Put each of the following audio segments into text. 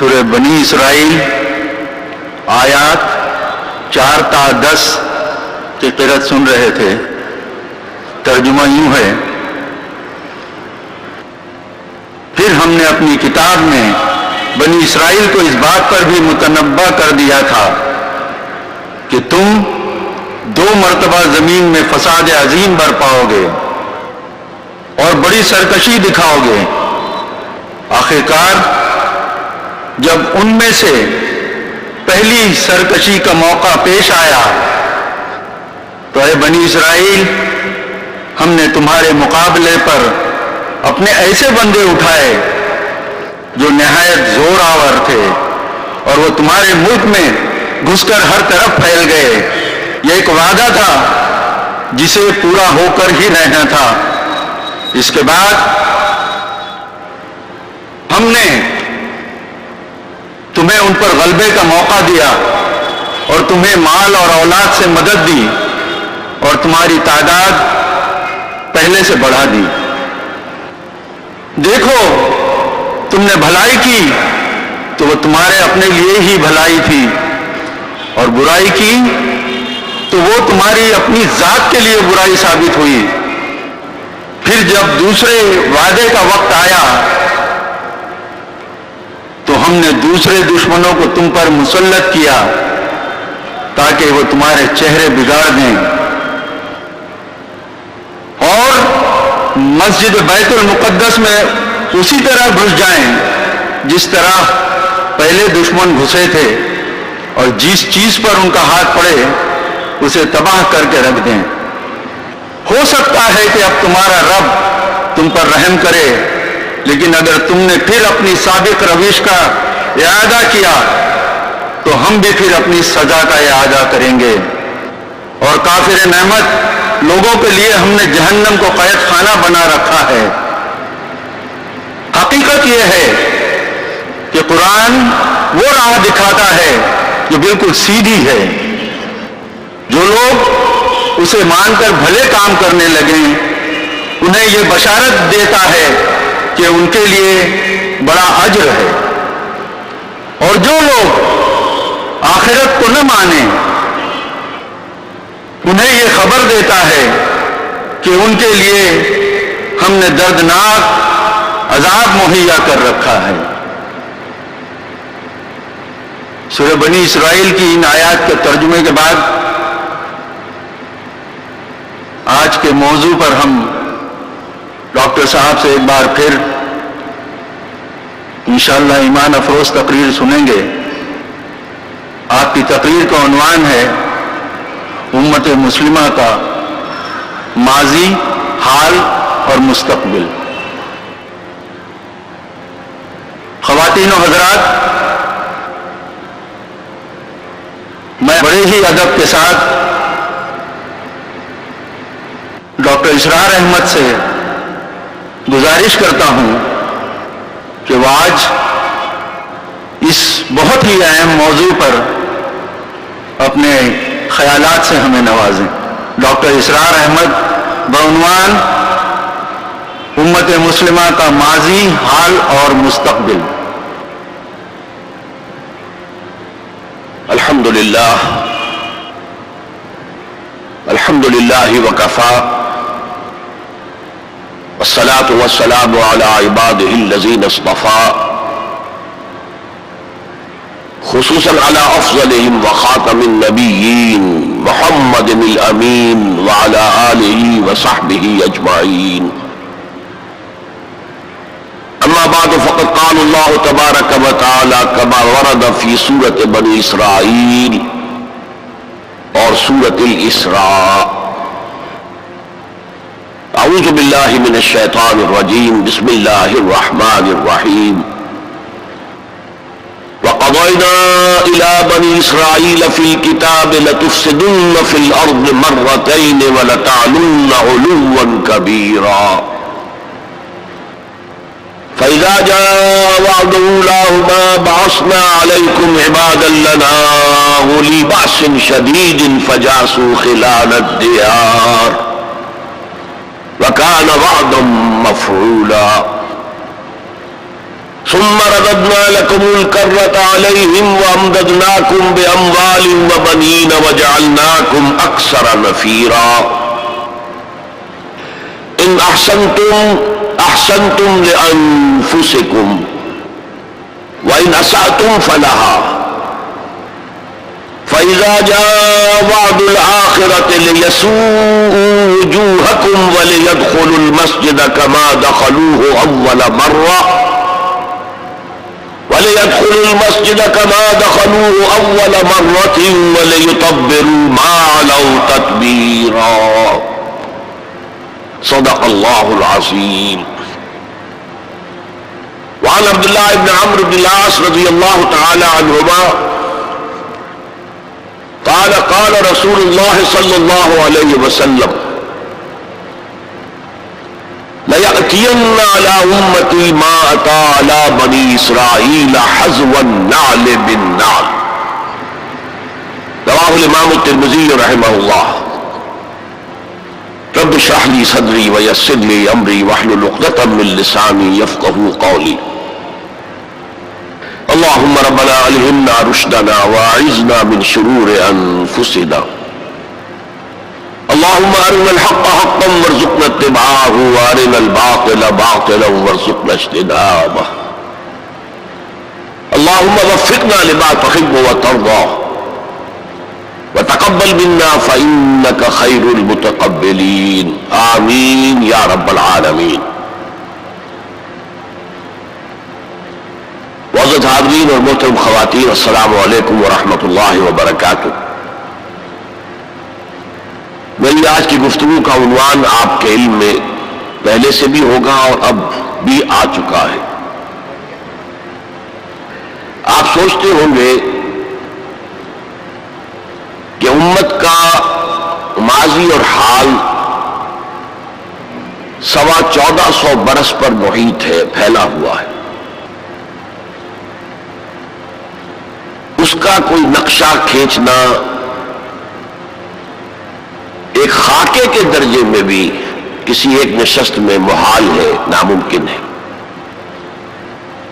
سورہ بنی اسرائیل آیات 4 تا 10 کی قرأت سن رہے تھے. ترجمہ یوں ہے: پھر ہم نے اپنی کتاب میں بنی اسرائیل کو اس بات پر بھی متنبہ کر دیا تھا کہ تم 2 مرتبہ زمین میں فساد عظیم برپاؤ گے اور بڑی سرکشی دکھاؤ گے. آخرکار جب ان میں سے پہلی سرکشی کا موقع پیش آیا تو اے بنی اسرائیل، ہم نے تمہارے مقابلے پر اپنے ایسے بندے اٹھائے جو نہایت زور آور تھے اور وہ تمہارے ملک میں گھس کر ہر طرف پھیل گئے. یہ ایک وعدہ تھا جسے پورا ہو کر ہی رہنا تھا. اس کے بعد ہم نے تمہیں ان پر غلبے کا موقع دیا اور تمہیں مال اور اولاد سے مدد دی اور تمہاری تعداد پہلے سے بڑھا دی. دیکھو، تم نے بھلائی کی تو وہ تمہارے اپنے لیے ہی بھلائی تھی، اور برائی کی تو وہ تمہاری اپنی ذات کے لیے برائی ثابت ہوئی. پھر جب دوسرے وعدے کا وقت آیا تو ہم نے دوسرے دشمنوں کو تم پر مسلط کیا تاکہ وہ تمہارے چہرے بگاڑ دیں اور مسجد بیت المقدس میں اسی طرح گھس جائیں جس طرح پہلے دشمن گھسے تھے، اور جس چیز پر ان کا ہاتھ پڑے اسے تباہ کر کے رکھ دیں. ہو سکتا ہے کہ اب تمہارا رب تم پر رحم کرے، لیکن اگر تم نے پھر اپنی سابق روش کا اعادہ کیا تو ہم بھی پھر اپنی سزا کا اعادہ کریں گے. اور کافر نعمت لوگوں کے لیے ہم نے جہنم کو قید خانہ بنا رکھا ہے. حقیقت یہ ہے کہ قرآن وہ راہ دکھاتا ہے جو بالکل سیدھی ہے. جو لوگ اسے مان کر بھلے کام کرنے لگیں انہیں یہ بشارت دیتا ہے کہ ان کے لیے بڑا اجر ہے، اور جو لوگ آخرت کو نہ مانیں انہیں یہ خبر دیتا ہے کہ ان کے لیے ہم نے دردناک عذاب مہیا کر رکھا ہے. سورہ بنی اسرائیل کی ان آیات کے ترجمے کے بعد آج کے موضوع پر ہم ڈاکٹر صاحب سے ایک بار پھر انشاءاللہ ایمان افروز تقریر سنیں گے. آپ کی تقریر کا عنوان ہے امت مسلمہ کا ماضی، حال اور مستقبل. خواتین و حضرات، میں بڑے ہی ادب کے ساتھ ڈاکٹر اسرار احمد سے گزارش کرتا ہوں کہ وہ آج اس بہت ہی اہم موضوع پر اپنے خیالات سے ہمیں نوازیں. ڈاکٹر اسرار احمد بعنوان امت مسلمہ کا ماضی، حال اور مستقبل. الحمدللہ وکفا والصلاة والسلام على عباده الذين اصطفى خصوصا على افضلهم وخاتم النبيين محمد الامين وعلى آله وصحبه اجمعين. اما بعد فقد قال الله تبارك وتعالى كما ورد في سورة بني اسرائيل اور سورة الاسراء. اعوذ باللہ من الشیطان الرجیم، بسم اللہ الرحمن الرحیم. وقضینا الی بنی اسرائیل فی الکتاب لتفسدن فی الارض مرتین ولتعلن علوا کبیرا. فإذا جاء وعد أولاهما بعثنا عليكم عبادا لنا أولي بأس شديد فجاسوا خلال الديار وكان وعدا مفعولا. ثم رددنا لكم الكرة عليهم وأمددناكم بأموال وبنين وجعلناكم أكثر نفيرا إن أحسنتم أحسنتم لأنفسكم وإن أسأتم فلها فإذا جاء وعد الآخرة ليسوءوا وجوهكم وليدخلوا المسجد كما دخلوه أول مرة وليتبروا ما علوا تتبيرا صدق الله العظيم. وعن عبد الله بن عمرو بن العاص رضي الله تعالى عنهما قال قال رسول الله صلى الله عليه وسلم لَيَأْتِيَنَّ عَلَى أُمَّتِي مَا أَتَى عَلَى بَنِي إِسْرَائِيلَ حَذْوَ النَّعْلِ بِالنَّعْلِ رواه الإمام الترمذي رحمه الله. رب اشرح لي صدري ويسر لي أمري واحلل عقدة من لساني يفقهوا قولي. اللهم ربنا ألهمنا رشدنا وأعذنا من شرور أنفسنا. اللهم أرنا الحق حقا وارزقنا اتباعه وأرنا الباطل باطلا وارزقنا اجتنابه. اللهم وفقنا لما تحب وترضى وتقبل منا فإنك خير المتقبلين آمين یا رب العالمین. معزز حاضرین اور محترم خواتین، السلام علیکم ورحمۃ اللہ وبرکاتہ. میری آج کی گفتگو کا عنوان آپ کے علم میں پہلے سے بھی ہوگا اور اب بھی آ چکا ہے. آپ سوچتے ہوں گے کہ امت کا ماضی اور حال 1450 برس پر محیط ہے، پھیلا ہوا ہے. اس کا کوئی نقشہ کھینچنا ایک خاکے کے درجے میں بھی کسی ایک نشست میں محال ہے، ناممکن ہے.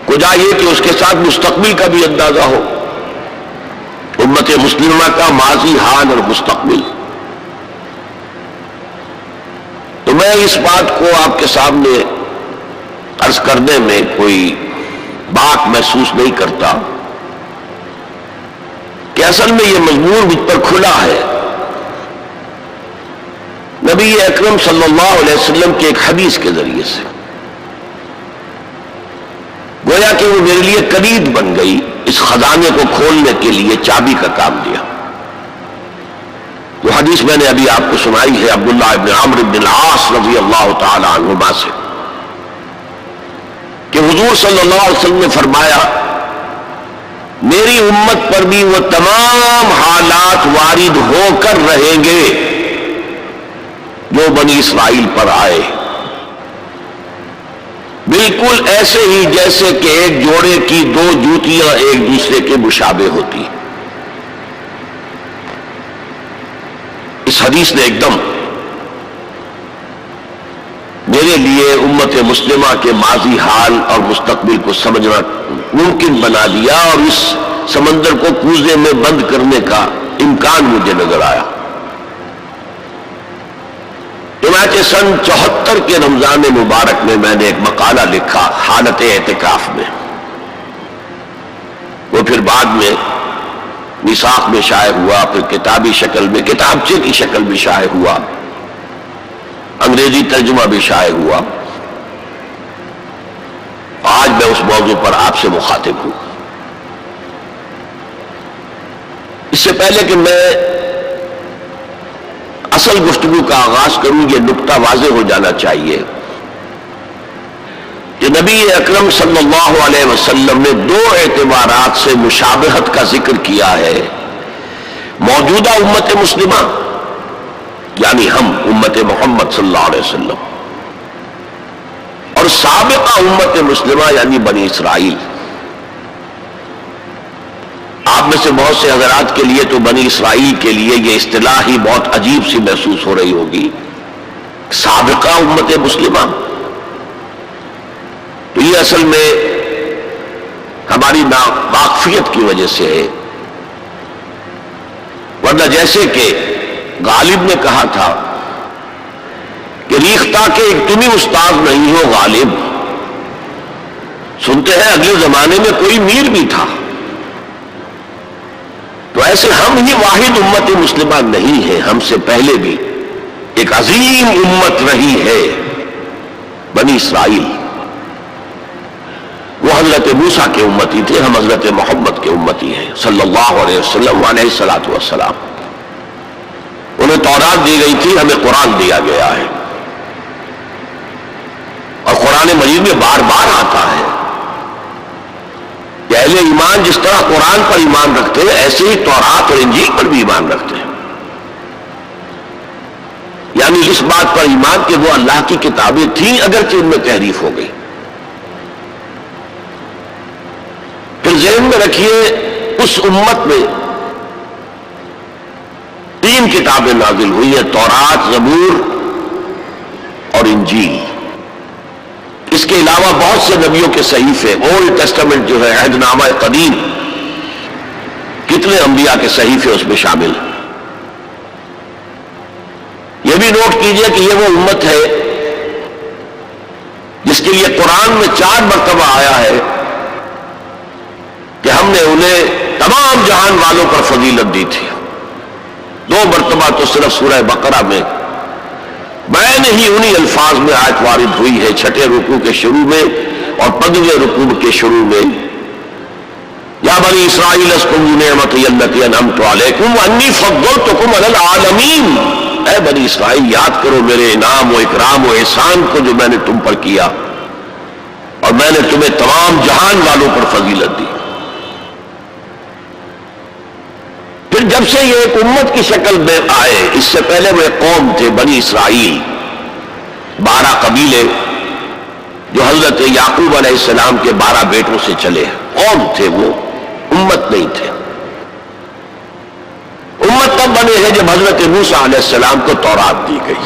کجا یہ کہ اس کے ساتھ مستقبل کا بھی اندازہ ہو، امت مسلمہ کا ماضی، حال اور مستقبل. تو میں اس بات کو آپ کے سامنے عرض کرنے میں کوئی بات محسوس نہیں کرتا کہ اصل میں یہ مضمون مجھ پر کھلا ہے. نبی اکرم صلی اللہ علیہ وسلم کی ایک حدیث کے ذریعے سے گویا کہ وہ میرے لیے کلید بن گئی، اس خزانے کو کھولنے کے لیے چابی کا کام دیا. وہ حدیث میں نے ابھی آپ کو سنائی ہے عبداللہ ابن عمرو بن العاص رضی اللہ تعالی عنہما سے کہ حضور صلی اللہ علیہ وسلم نے فرمایا میری امت پر بھی وہ تمام حالات وارد ہو کر رہیں گے جو بنی اسرائیل پر آئے، بالکل ایسے ہی جیسے کہ ایک جوڑے کی دو جوتیاں ایک دوسرے کے مشابہ ہوتی. اس حدیث نے ایک دم میرے لیے امت مسلمہ کے ماضی، حال اور مستقبل کو سمجھنا ممکن بنا دیا اور اس سمندر کو کوزے میں بند کرنے کا امکان مجھے نظر آیا. چنانچہ سن 74 کے رمضان مبارک میں میں نے ایک مقالہ لکھا حالت اعتکاف میں. وہ پھر بعد میں میثاق میں شائع ہوا، پھر کتابی شکل میں، کتابچے کی شکل میں شائع ہوا، انگریزی ترجمہ بھی شائع ہوا. آج میں اس موضوع پر آپ سے مخاطب ہوں. اس سے پہلے کہ میں اصل گفتگو کا آغاز کروں، یہ نکتہ واضح ہو جانا چاہیے کہ نبی اکرم صلی اللہ علیہ وسلم نے دو اعتبارات سے مشابہت کا ذکر کیا ہے. موجودہ امت مسلمہ یعنی ہم امت محمد صلی اللہ علیہ وسلم، اور سابقہ امت مسلمہ یعنی بنی اسرائیل. آپ میں سے بہت سے حضرات کے لیے تو بنی اسرائیل کے لیے یہ اصطلاح ہی بہت عجیب سی محسوس ہو رہی ہوگی، سابقہ امت مسلمہ. تو یہ اصل میں ہماری ناواقفیت کی وجہ سے ہے، ورنہ جیسے کہ غالب نے کہا تھا کہ ریختہ کے ایک تم ہی استاد نہیں ہو غالب، سنتے ہیں اگلے زمانے میں کوئی میر بھی تھا، تو ایسے ہم ہی واحد امت مسلمہ نہیں ہیں، ہم سے پہلے بھی ایک عظیم امت رہی ہے بنی اسرائیل، وہ حضرت موسیٰ کے امتی تھے، ہم حضرت محمد کے امتی ہیں صلی اللہ علیہ وسلم علیہ الصلوۃ والسلام۔ انہیں تورات دی گئی تھی، ہمیں قرآن دیا گیا ہے، اور قرآن مجید میں بار بار آتا ہے کہ اہل ایمان جس طرح قرآن پر ایمان رکھتے ہیں ایسے ہی تورات اور انجیل پر بھی ایمان رکھتے ہیں، یعنی اس بات پر ایمان کہ وہ اللہ کی کتابیں تھیں اگرچہ ان میں تحریف ہو گئی۔ پھر ذہن میں رکھیے اس امت میں 3 کتابیں نازل ہوئی ہیں، تورات، زبور اور انجیل۔ اس کے علاوہ بہت سے نبیوں کے صحیفے، اولڈ ٹیسٹامنٹ جو ہے عہد نامہ قدیم، کتنے انبیاء کے صحیفے اس میں شامل ہیں۔ یہ بھی نوٹ کیجئے کہ یہ وہ امت ہے جس کے لیے قرآن میں 4 مرتبہ آیا ہے کہ ہم نے انہیں تمام جہان والوں پر فضیلت دی تھی۔ 2 مرتبہ تو صرف سورہ بقرہ میں ہی انہی الفاظ میں آیت وارد ہوئی ہے، 6 رکوع کے شروع میں اور 15ویں رکوع کے شروع میں، یا بنی اسرائیل اذکروا نعمتی التی انعمت علیکم وانی فضلتکم علی العالمین، اے بنی اسرائیل یاد کرو میرے انعام و اکرام و احسان کو جو میں نے تم پر کیا، اور میں نے تمہیں تمام جہان والوں پر فضیلت دی۔ پھر جب سے یہ ایک امت کی شکل میں آئے، اس سے پہلے وہ ایک قوم تھے بنی اسرائیل، 12 قبیلے جو حضرت یعقوب علیہ السلام کے 12 بیٹوں سے چلے، قوم تھے وہ، امت نہیں تھے۔ امت تب بنے ہیں جب حضرت موسیٰ علیہ السلام کو تورات دی گئی،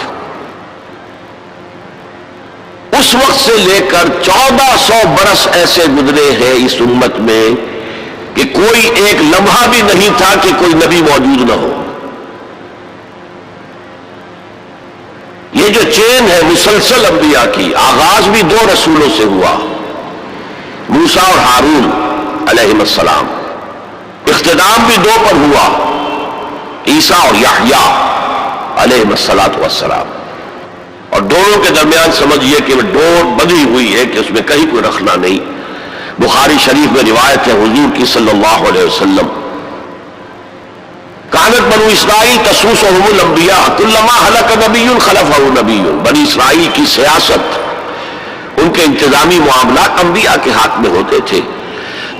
اس وقت سے لے کر 1400 برس ایسے گزرے ہیں اس امت میں کہ کوئی ایک لمحہ بھی نہیں تھا کہ کوئی نبی موجود نہ ہو۔ یہ جو چین ہے مسلسل انبیاء کی، آغاز بھی 2 رسولوں سے ہوا، موسیٰ اور ہارون علیہ السلام، اختتام بھی 2 پر ہوا، عیسیٰ اور یحییٰ علیہ السلام، اور دونوں کے درمیان سمجھیے کہ وہ ڈور بندھی ہوئی ہے کہ اس میں کہیں کوئی رکھنا نہیں۔ بخاری شریف میں روایت ہے حضور کی صلی اللہ علیہ وسلم، کانت بنو اسرائیل تسوسهم الانبیاء کلما ہلک نبی خلفہ نبی، بنی اسرائیل کی سیاست، ان کے انتظامی معاملات انبیاء کے ہاتھ میں ہوتے تھے،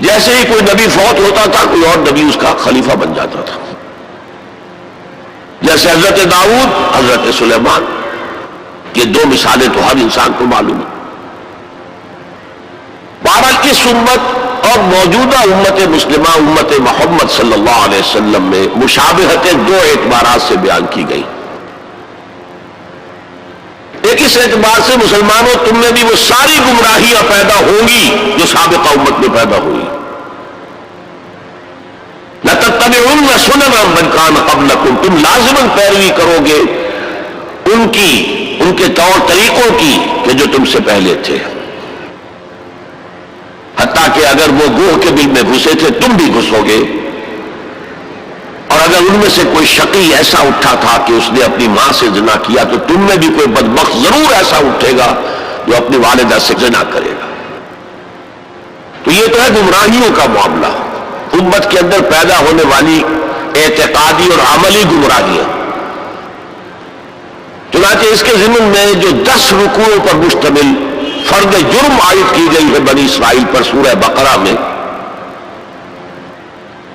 جیسے ہی کوئی نبی فوت ہوتا تھا کوئی اور نبی اس کا خلیفہ بن جاتا تھا، جیسے حضرت داؤد، حضرت سلیمان، یہ 2 مثالیں تو ہر انسان کو معلوم ہیں۔ بہرحال اس امت اور موجودہ امت مسلمہ، امت محمد صلی اللہ علیہ وسلم میں مشابہتیں 2 اعتبارات سے بیان کی گئی۔ ایک اس اعتبار سے مسلمانوں تم میں بھی وہ ساری گمراہیاں پیدا ہوں گی جو سابقہ امت میں پیدا ہوئی، لَتَتَّبِعُنَّ سُنَنَ مَنْ كَانَ قَبْلَكُمْ، تم لازماً پیروی کرو گے ان کے طور طریقوں کی کہ جو تم سے پہلے تھے، حتیٰ کہ اگر وہ گوہ کے بل میں گھسے تھے تم بھی گھسو گے، اور اگر ان میں سے کوئی شقی ایسا اٹھا تھا کہ اس نے اپنی ماں سے زنا کیا تو تم میں بھی کوئی بدبخت ضرور ایسا اٹھے گا جو اپنی والدہ سے زنا کرے گا۔ تو یہ تو ہے گمراہیوں کا معاملہ، امت کے اندر پیدا ہونے والی اعتقادی اور عملی گمراہیاں۔ چنانچہ اس کے ضمن میں جو 10 رکوعوں پر مشتمل فرد جرم عائد کی گئی ہے بنی اسرائیل پر سورہ بقرہ میں،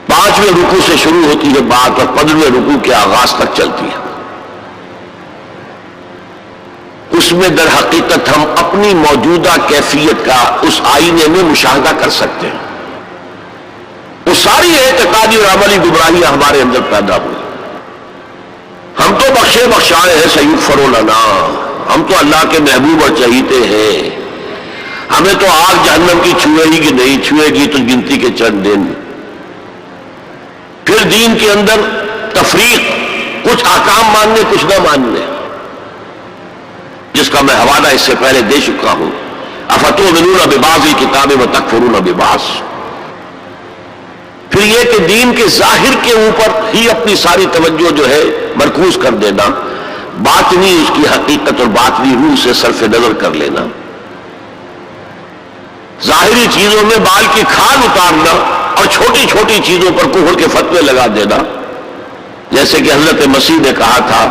5ویں رکوع سے شروع ہوتی ہے بات اور 15ویں رکوع کے آغاز تک چلتی ہے، اس میں در حقیقت ہم اپنی موجودہ کیفیت کا اس آئینے میں مشاہدہ کر سکتے ہیں۔ وہ ساری اعتقادی اور عملی گمراہیاں ہمارے اندر پیدا ہوئی۔ ہم تو بخشے بخشائے ہیں سیغفر لنا، ہم تو اللہ کے محبوب اور چہیتے ہیں، ہمیں تو آگ جہنم کی چھوئے گی کہ نہیں چھوئے گی تو گنتی کے چند دن. پھر دین کے اندر تفریق، کچھ احکام ماننے کچھ نہ ماننے، جس کا میں حوالہ اس سے پہلے دے چکا ہوں. افتؤمنون ببعض الکتاب وتکفرون ببعض. پھر یہ کہ دین کے ظاہر کے اوپر ہی اپنی ساری توجہ جو ہے مرکوز کر دینا، باطنی اس کی حقیقت اور باطنی روح سے صرف نظر کر لینا، ظاہری چیزوں میں بال کی کھال اتارنا اور چھوٹی چھوٹی چیزوں پر کفر کے فتوے لگا دینا. جیسے کہ حضرت مسیح نے کہا تھا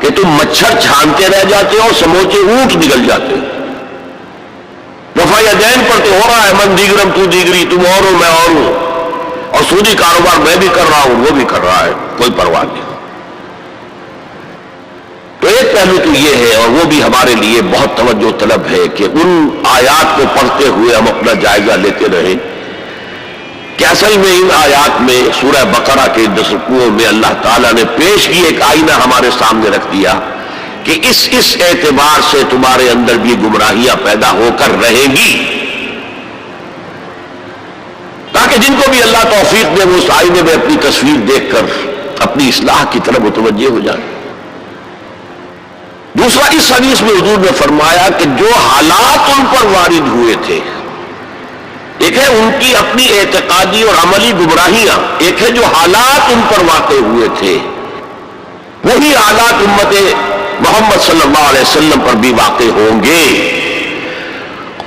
کہ تم مچھر چھانتے رہ جاتے ہو، سموچے اونٹ نکل جاتے ہو. رفع یدین پر تو ہو رہا ہے، من دیگرم تو دیگری، تم اور ہو میں اور ہوں، اور سودی کاروبار میں بھی کر رہا ہوں وہ بھی کر رہا ہے، کوئی پرواہ نہیں. تو ایک پہلو تو یہ ہے، اور وہ بھی ہمارے لیے بہت توجہ طلب ہے کہ ان آیات کو پڑھتے ہوئے ہم اپنا جائزہ لیتے رہیں کہ اصل میں ان آیات میں سورہ بقرہ کے 10 رکوعوں میں اللہ تعالیٰ نے پیش کی ایک آئینہ ہمارے سامنے رکھ دیا کہ اس اعتبار سے تمہارے اندر بھی گمراہیاں پیدا ہو کر رہیں گی، تاکہ جن کو بھی اللہ توفیق دے وہ اس آئینے میں اپنی تصویر دیکھ کر اپنی اصلاح کی طرف متوجہ ہو جائیں. دوسرا، اس حدیث میں حضور نے فرمایا کہ جو حالات ان پر وارد ہوئے تھے، ایک ہے ان کی اپنی اعتقادی اور عملی گمراہیاں، ایک ہے جو حالات ان پر واقع ہوئے تھے، وہی حالات امت محمد صلی اللہ علیہ وسلم پر بھی واقع ہوں گے.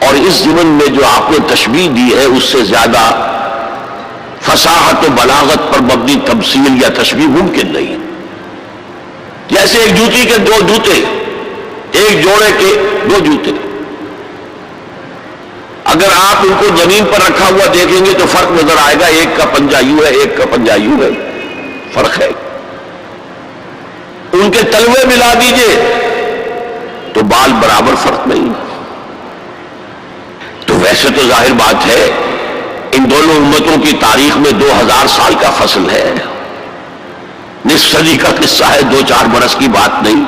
اور اس ضمن میں جو آپ نے تشبیہ دی ہے اس سے زیادہ فصاحت و بلاغت پر مبنی تمثیل یا تشبیہ ممکن نہیں. جیسے ایک جوتی کے دو جوتے، ایک جوڑے کے دو جوتے، اگر آپ ان کو زمین پر رکھا ہوا دیکھیں گے تو فرق نظر آئے گا، ایک کا پنجہ یوں ہے ایک کا پنجہ یوں ہے، فرق ہے. ان کے تلوے ملا دیجئے تو بال برابر، فرق نہیں. تو ویسے تو ظاہر بات ہے ان دونوں امتوں کی تاریخ میں 2000 سال کا فصل ہے، نصف صدی کا قصہ ہے، 2-4 برس کی بات نہیں.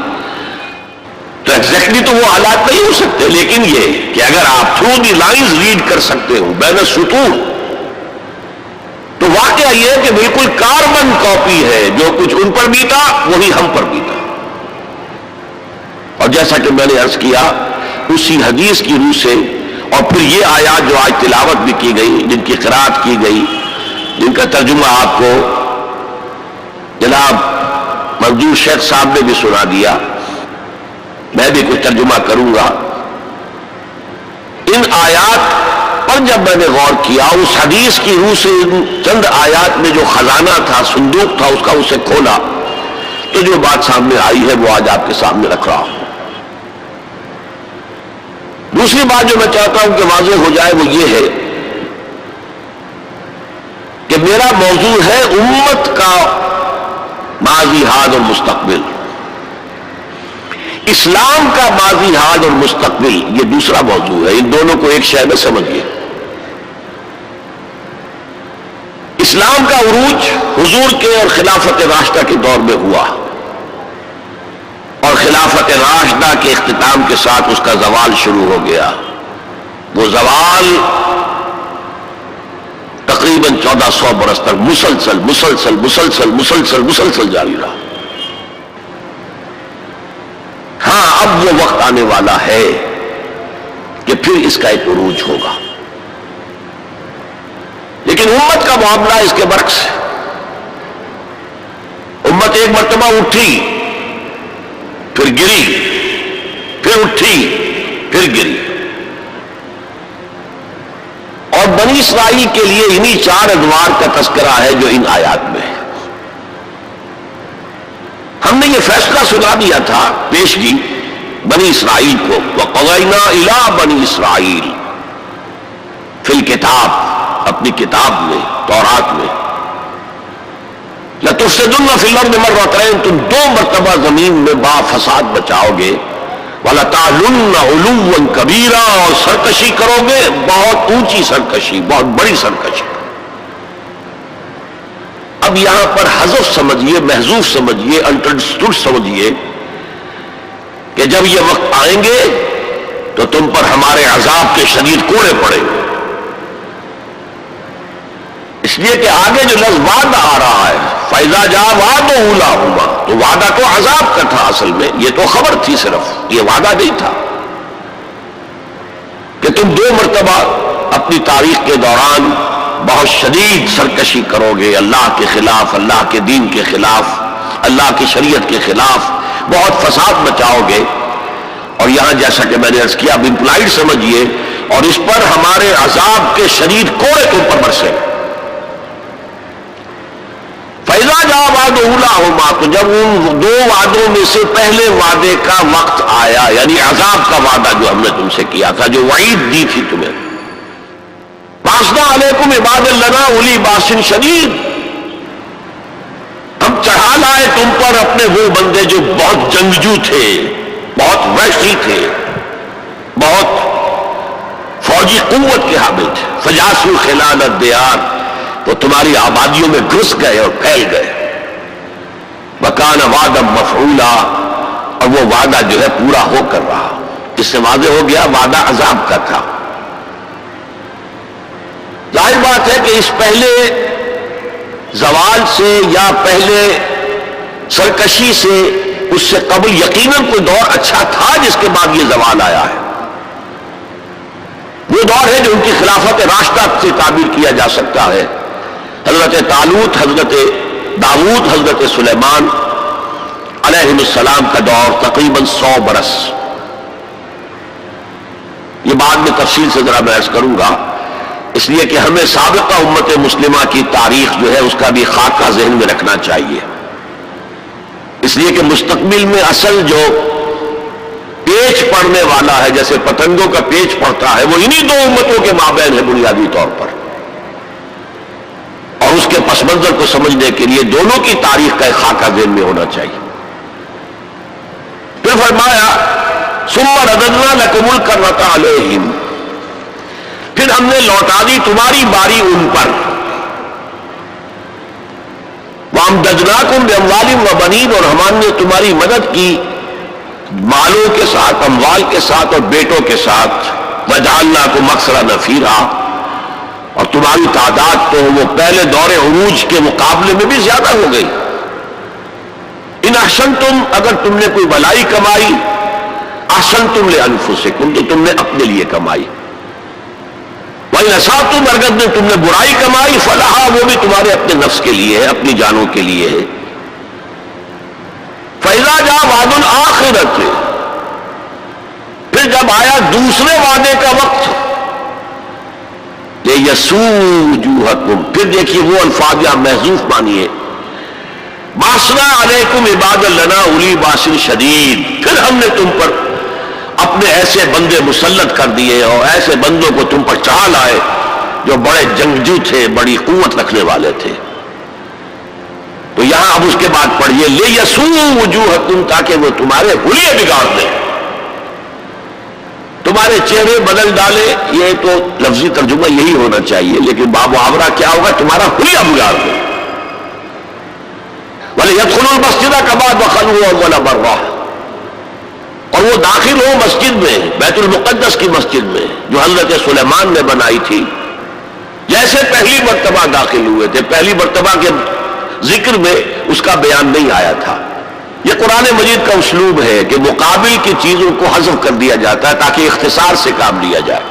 تو ایگزیکٹلی تو وہ حالات نہیں ہو سکتے، لیکن یہ کہ اگر آپ تھرو دی لائنز ریڈ کر سکتے ہو بین السطور، تو واقعہ یہ ہے کہ بالکل کاربن کاپی ہے، جو کچھ ان پر بیتا وہی ہم پر بیتا. اور جیسا کہ میں نے عرض کیا اسی حدیث کی روح سے، اور پھر یہ آیات جو آج تلاوت بھی کی گئی، جن کی قرات کی گئی، جن کا ترجمہ آپ کو جناب منظور شیخ صاحب نے بھی سنا دیا، میں بھی کچھ ترجمہ کروں گا. ان آیات پر جب میں نے غور کیا، اس حدیث کی روح سے ان چند آیات میں جو خزانہ تھا، صندوق تھا، اس کا اسے کھولا تو جو بات سامنے آئی ہے وہ آج آپ کے سامنے رکھ رہا ہوں. دوسری بات جو میں چاہتا ہوں کہ واضح ہو جائے وہ یہ ہے کہ میرا موضوع ہے امت کا ماضی، حال اور مستقبل. اسلام کا ماضی، حال اور مستقبل یہ دوسرا موضوع ہے. ان دونوں کو ایک شے میں سمجھیے. اسلام کا عروج حضور کے اور خلافت راشدہ کے دور میں ہوا، اور خلافت راشدہ کے اختتام کے ساتھ اس کا زوال شروع ہو گیا. وہ زوال تقریباً 1400 برس تک مسلسل مسلسل مسلسل مسلسل مسلسل جاری رہا. ہاں اب وہ وقت آنے والا ہے کہ پھر اس کا ایک عروج ہوگا، لیکن امت کا معاملہ اس کے برعکس ہے. امت ایک مرتبہ اٹھی پھر گری، پھر اٹھی پھر گری. اور بنی اسرائیل کے لیے انہی 4 ادوار کا تذکرہ ہے جو ان آیات میں ہے. ہم نے یہ فیصلہ سنا دیا تھا، پیش کی بنی اسرائیل کو، وَقَضَيْنَا إِلَىٰ بَنِي إِسْرَائِيلَ فِي الْكِتَابِ، اپنی کتاب میں، تورات میں، لَتُفْسِدُنَّ فِي الْأَرْضِ مَرَّتَيْنِ، تم 2 مرتبہ زمین میں با فساد بچاؤ گے، وَلَتَعْلُنَّ عُلُوًّا كَبِيرًا، اور سرکشی کرو گے، بہت اونچی سرکشی، بہت بڑی سرکشی. اب یہاں پر حذف سمجھیے، محذوف سمجھیے، انڈرسٹوڈ سمجھیے کہ جب یہ وقت آئیں گے تو تم پر ہمارے عذاب کے شدید کوڑے پڑے. اس لیے کہ آگے جو لفظ وعدہ آ رہا ہے فَإِذَا جَاءَ وَعْدُ أُولَاهُمَا، تو وعدہ تو عذاب کا تھا اصل میں، یہ تو خبر تھی صرف، یہ وعدہ نہیں تھا کہ تم 2 مرتبہ اپنی تاریخ کے دوران بہت شدید سرکشی کرو گے، اللہ کے خلاف، اللہ کے دین کے خلاف، اللہ کی شریعت کے خلاف بہت فساد مچاؤ گے. اور یہاں جیسا کہ میں نے عرض کیا اب امپلائڈ سمجھیے، اور اس پر ہمارے عذاب کے شدید کوڑے تم پر برسے. فَإِذَا جَاءَ وَعْدُ أُولَاهُمَا، تو جب ان 2 وعدوں میں سے پہلے وعدے کا وقت آیا، یعنی عذاب کا وعدہ جو ہم نے تم سے کیا تھا، جو وعید دی تھی تمہیں، بَعَثْنَا عَلَيْكُمْ عِبَادًا لَنَا أُولِي بَأْسٍ شَدِيدٍ، ہم چڑھا لائے تم پر اپنے وہ بندے جو بہت جنگجو تھے، بہت وحشی تھے، بہت فوجی قوت کے حامل تھے. فَجَاسُوا خِلَالَ الدِّيَارِ، تو تمہاری آبادیوں میں گھس گئے اور پھیل گئے. وَكَانَ وَعْدًا مَفْعُولًا، اور وہ وعدہ جو ہے پورا ہو کر رہا. اس سے واضح ہو گیا وعدہ عذاب کا تھا. ظاہر بات ہے کہ اس پہلے زوال سے یا پہلے سرکشی سے، اس سے قبل یقیناً کوئی دور اچھا تھا جس کے بعد یہ زوال آیا ہے. وہ دور ہے جو ان کی خلافت راشدہ سے تعبیر کیا جا سکتا ہے. حضرت طالوت، حضرت داؤد، حضرت سلیمان علیہ السلام کا دور تقریباً 100 برس. یہ بعد میں تفصیل سے ذرا بحث کروں گا، اس لیے کہ ہمیں سابقہ امت مسلمہ کی تاریخ جو ہے اس کا بھی خاکہ ذہن میں رکھنا چاہیے. اس لیے کہ مستقبل میں اصل جو پیچ پڑنے والا ہے، جیسے پتنگوں کا پیچ پڑتا ہے، وہ انہی 2 امتوں کے مابین ہے بنیادی طور پر. اور اس کے پس منظر کو سمجھنے کے لیے دونوں کی تاریخ کا ایک خاکہ ذہن میں ہونا چاہیے. پھر فرمایا ثم رددنا لكم الكرة عليهم، پھر ہم نے لوٹا دی تمہاری باری ان پر. وَأَمْدَدْنَاكُمْ بِأَمْوَالٍ وَبَنِينَ، اور ہم نے تمہاری مدد کی مالوں کے ساتھ، اموال کے ساتھ اور بیٹوں کے ساتھ. وَجَعَلْنَاكُمْ أَكْثَرَ نَفِيرًا، اور تمہاری تعداد تو وہ پہلے دور عروج کے مقابلے میں بھی زیادہ ہو گئی. ان احسنتم، اگر تم نے کوئی بھلائی کمائی، احسنتم لانفسکم، تو تم نے اپنے لیے کمائی. وَإِنْ أَسَأْتُمْ، اگر تم نے برائی کمائی، فَلَهَا، وہ بھی تمہارے اپنے نفس کے لیے ہے، اپنی جانوں کے لیے ہے. فَإِذَا جَاءَ وَعْدُ الْآخِرَةِ، پھر جب آیا دوسرے وعدے کا وقت، لِيَسُوءُ وُجُوهَكُمْ، پھر دیکھیے وہ الفاظ یہاں محذوف مانیے. بَعَثْنَا عَلَيْكُمْ عِبَادًا لَنَا أُولِي بَأْسٍ شَدِيدٍ، پھر ہم نے تم پر اپنے ایسے بندے مسلط کر دیے اور ایسے بندوں کو تم پر چڑھا لائے جو بڑے جنگجو تھے، بڑی قوت رکھنے والے تھے. تو یہاں اب اس کے بعد پڑھیے لِيَسُوءُ وُجُوهَكُمْ، تاکہ وہ تمہارے حلیے بگاڑ دیں، تمہارے چہرے بدل ڈالے. یہ تو لفظی ترجمہ یہی ہونا چاہیے، لیکن بامحاورہ کیا ہوگا؟ تمہارا حلیہ بگاڑ دیں. وَلِيَدْخُلُوا الْمَسْجِدَ كَمَا دَخَلُوهُ أَوَّلَ مَرَّةٍ، اور وہ داخل ہو مسجد میں، بیت المقدس کی مسجد میں جو حضرت سلیمان نے بنائی تھی، جیسے پہلی مرتبہ داخل ہوئے تھے. پہلی مرتبہ کے ذکر میں اس کا بیان نہیں آیا تھا. یہ قرآن مجید کا اسلوب ہے کہ مقابل کی چیزوں کو حذف کر دیا جاتا ہے تاکہ اختصار سے کام لیا جائے.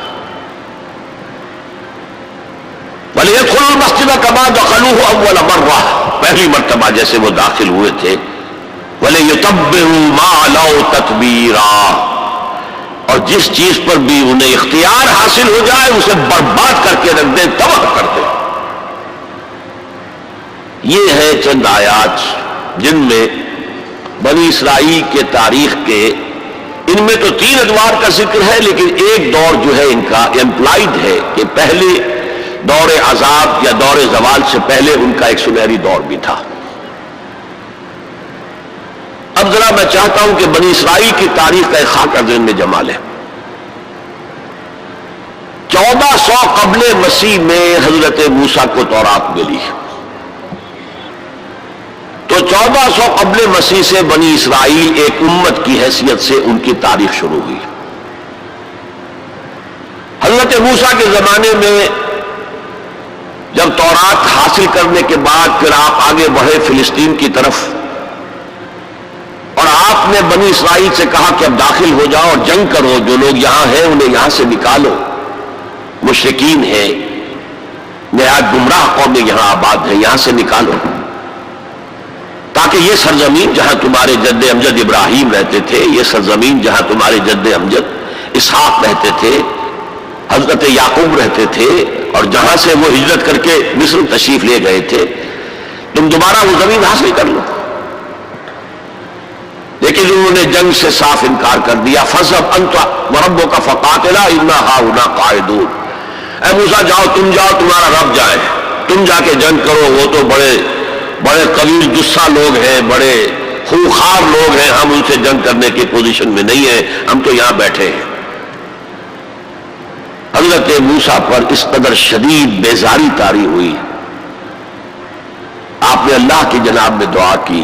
وَلِيَدْخُلُوا الْمَسْجِدَ كَمَا دَخَلُوهُ أَوَّلَ مَرَّةٍ، پہلی مرتبہ جیسے وہ داخل ہوئے تھے. وَلِيُتَبِّرُوا مَا عَلَوْا تَتْبِيرًا، اور جس چیز پر بھی انہیں اختیار حاصل ہو جائے اسے برباد کر کے رکھ دیں، تباہ کر دیں. یہ ہے چند آیات جن میں بنی اسرائیل کے تاریخ کے، ان میں تو 3 ادوار کا ذکر ہے، لیکن ایک دور جو ہے ان کا امپلائڈ ہے کہ پہلے دور عذاب یا دور زوال سے پہلے ان کا ایک سنہری دور بھی تھا. اب ذرا میں چاہتا ہوں کہ بنی اسرائیل کی تاریخ کا ایک خاکہ ذہن میں جما لیں. 1400 قبل مسیح میں حضرت موسیٰ کو تورات ملی، تو 1400 قبل مسیح سے بنی اسرائیل ایک امت کی حیثیت سے ان کی تاریخ شروع ہوئی. حضرت موسیٰ کے زمانے میں جب تورات حاصل کرنے کے بعد پھر آپ آگے بڑھے فلسطین کی طرف، اور آپ نے بنی اسرائیل سے کہا کہ اب داخل ہو جاؤ اور جنگ کرو، جو لوگ یہاں ہیں انہیں یہاں سے نکالو، مشرکین ہیں، نہایت گمراہ قومیں یہاں آباد ہیں، یہاں سے نکالو، تاکہ یہ سرزمین جہاں تمہارے جد امجد ابراہیم رہتے تھے، یہ سرزمین جہاں تمہارے جد امجد اسحاق رہتے تھے، حضرت یعقوب رہتے تھے، اور جہاں سے وہ ہجرت کر کے مصر تشریف لے گئے تھے، تم دوبارہ وہ زمین حاصل کر لو۔ لیکن انہوں نے جنگ سے صاف انکار کر دیا۔ فَاذْهَبْ أَنْتَ وَرَبُّكَ فَقَاتِلَا إِنَّا هَاهُنَا قَاعِدُونَ، اے موسیٰ جاؤ، تم جاؤ، تمہارا رب جائے، تم جا کے جنگ کرو، وہ تو بڑے بڑے قوی جثہ لوگ ہیں، بڑے خوخار لوگ ہیں، ہم ان سے جنگ کرنے کی پوزیشن میں نہیں ہیں، ہم تو یہاں بیٹھے ہیں۔ حضرت موسیٰ پر اس قدر شدید بیزاری طاری ہوئی، آپ نے اللہ کی جناب میں دعا کی،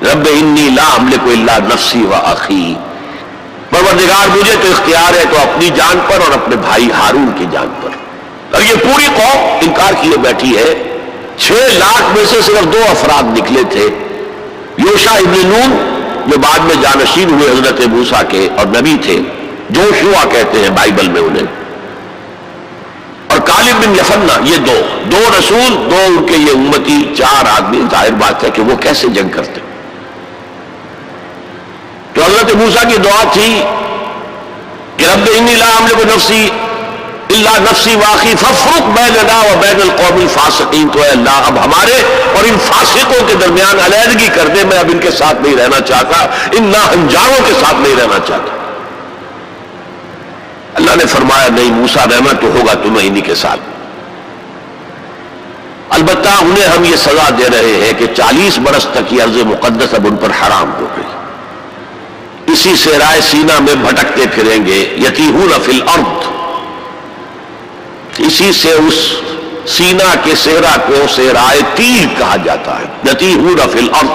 رب انی لا املک الا نفسی و اخی، پروردگار مجھے تو اختیار ہے تو اپنی جان پر اور اپنے بھائی ہارون کی جان پر۔ اور یہ پوری قوم انکار کیے بیٹھی ہے۔ 6 لاکھ میں سے صرف 2 افراد نکلے تھے، یوشع ابن نون جو بعد میں جانشین ہوئے حضرت موسیٰ کے اور نبی تھے، جوشوا کہتے ہیں بائبل میں انہیں، اور کالب بن یفنہ، یہ دو رسول، 2 ان کے یہ امتی، 4 آدمی، ظاہر بات ہے کہ وہ کیسے جنگ کرتے۔ تو حضرت موسیٰ کی دعا تھی کہ رب انی لا املک نفسی الا نفسی واخی فافرق بیننا و بین القوم الفاسقین، تو اے اللہ اب ہمارے اور ان فاسقوں کے درمیان علیحدگی کر دے، میں اب ان کے ساتھ نہیں رہنا چاہتا، ان ناہنجاروں کے ساتھ نہیں رہنا چاہتا۔ اللہ نے فرمایا نہیں موسیٰ، رہنا تو ہوگا تمہیں انہی کے ساتھ، البتہ انہیں ہم یہ سزا دے رہے ہیں کہ 40 برس تک یہ ارض مقدس اب ان پر حرام ہو گئی، اسی صحرائے سینا میں بھٹکتے پھریں گے، یتیہون فی الارض، اسی سے اس سینا کے صحرا کو صحرائے تیر کہا جاتا ہے، یتیہون فی الارض۔